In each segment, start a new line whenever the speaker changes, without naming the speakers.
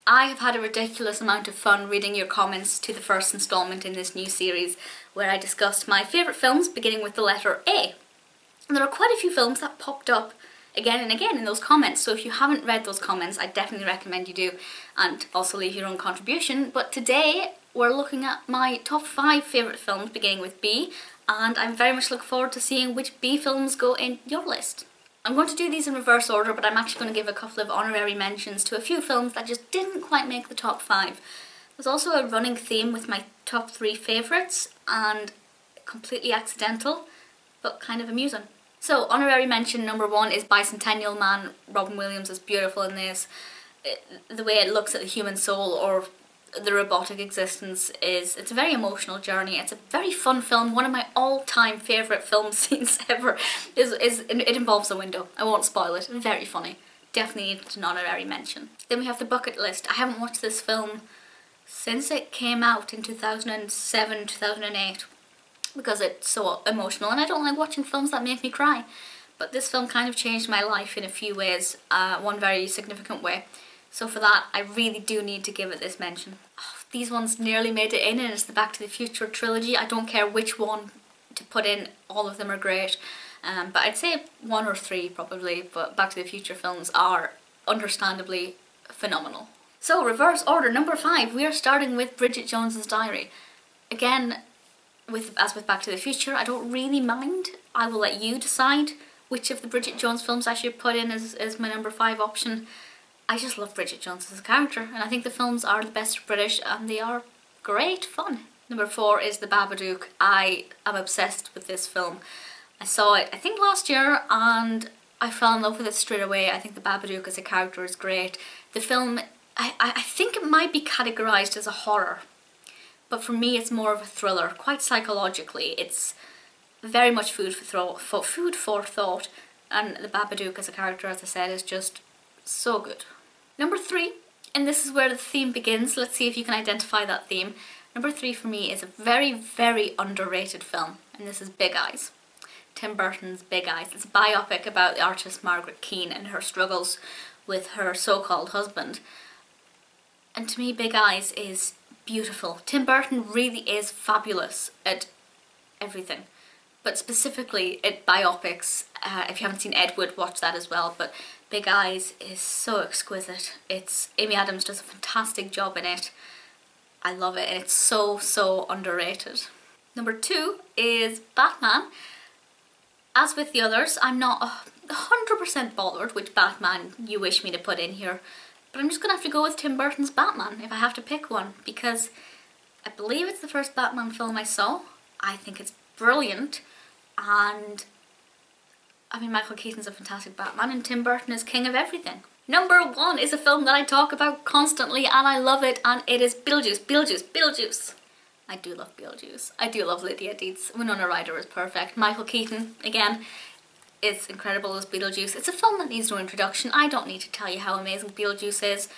I have had a ridiculous amount of fun reading your comments to the first instalment in this new series where I discussed my favourite films beginning with the letter A. And there are quite a few films that popped up again and again in those comments, so if you haven't read those comments I definitely recommend you do, and also leave your own contribution. But today we're looking at my top 5 favourite films beginning with B, and I'm very much looking forward to seeing which B films go in your list. I'm going to do these in reverse order, but I'm actually going to give a couple of honorary mentions to a few films that just didn't quite make the top 5. There's also a running theme with my top 3 favourites, and completely accidental, but kind of amusing. So, honorary mention number 1 is Bicentennial Man. Robin Williams is beautiful in this. The way it looks at the human soul or the robotic existence it's a very emotional journey. It's a very fun film. One of my all-time favourite film scenes ever it involves a window. I won't spoil it. Very funny. Definitely needs an honorary mention. Then we have The Bucket List. I haven't watched this film since it came out in 2007, 2008 because it's so emotional, and I don't like watching films that make me cry. But this film kind of changed my life in a few ways, one very significant way. So for that, I really do need to give it this mention. Oh, these ones nearly made it in, and it's the Back to the Future trilogy. I don't care which one to put in, all of them are great. But I'd say 1 or 3 probably, but Back to the Future films are understandably phenomenal. So reverse order, number 5, we are starting with Bridget Jones's Diary. Again, as with Back to the Future, I don't really mind. I will let you decide which of the Bridget Jones films I should put in as my number 5 option. I just love Bridget Jones as a character, and I think the films are the best British and they are great fun. Number 4 is The Babadook. I am obsessed with this film. I saw it, I think last year, and I fell in love with it straight away. I think The Babadook as a character is great. The film, I think it might be categorised as a horror, but for me it's more of a thriller, quite psychologically. It's very much food for thought, and The Babadook as a character, as I said, is just so good. Number 3, and this is where the theme begins. Let's see if you can identify that theme. Number 3 for me is a very, very underrated film, and this is Big Eyes. Tim Burton's Big Eyes. It's a biopic about the artist Margaret Keane and her struggles with her so-called husband. And to me, Big Eyes is beautiful. Tim Burton really is fabulous at everything, but specifically at biopics. If you haven't seen Ed Wood, watch that as well, but Big Eyes is so exquisite. Amy Adams does a fantastic job in it. I love it, and it's so, so underrated. Number 2 is Batman. As with the others, I'm not 100% bothered which Batman you wish me to put in here, but I'm just gonna have to go with Tim Burton's Batman if I have to pick one, because I believe it's the first Batman film I saw. I think it's brilliant, and I mean, Michael Keaton's a fantastic Batman and Tim Burton is king of everything. Number 1 is a film that I talk about constantly and I love it, and it is Beetlejuice, Beetlejuice, Beetlejuice. I do love Beetlejuice. I do love Lydia Deetz. Winona Ryder is perfect. Michael Keaton, again, is incredible as Beetlejuice. It's a film that needs no introduction. I don't need to tell you how amazing Beetlejuice is.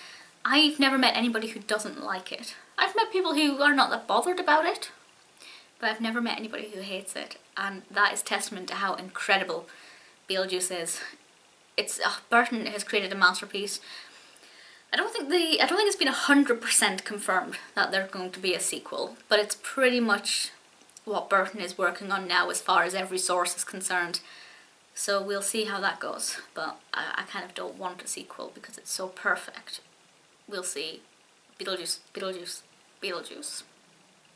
I've never met anybody who doesn't like it. I've met people who are not that bothered about it, but I've never met anybody who hates it, and that is testament to how incredible Beetlejuice is. Burton has created a masterpiece. I don't think it's been 100% confirmed that there's going to be a sequel, but it's pretty much what Burton is working on now as far as every source is concerned. So we'll see how that goes, but I kind of don't want a sequel because it's so perfect. We'll see. Beetlejuice, Beetlejuice, Beetlejuice.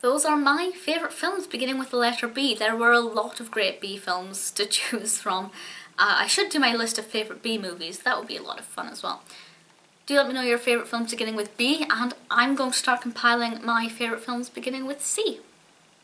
Those are my favourite films beginning with the letter B. There were a lot of great B films to choose from. I should do my list of favourite B movies. That would be a lot of fun as well. Do let me know your favourite films beginning with B, and I'm going to start compiling my favourite films beginning with C.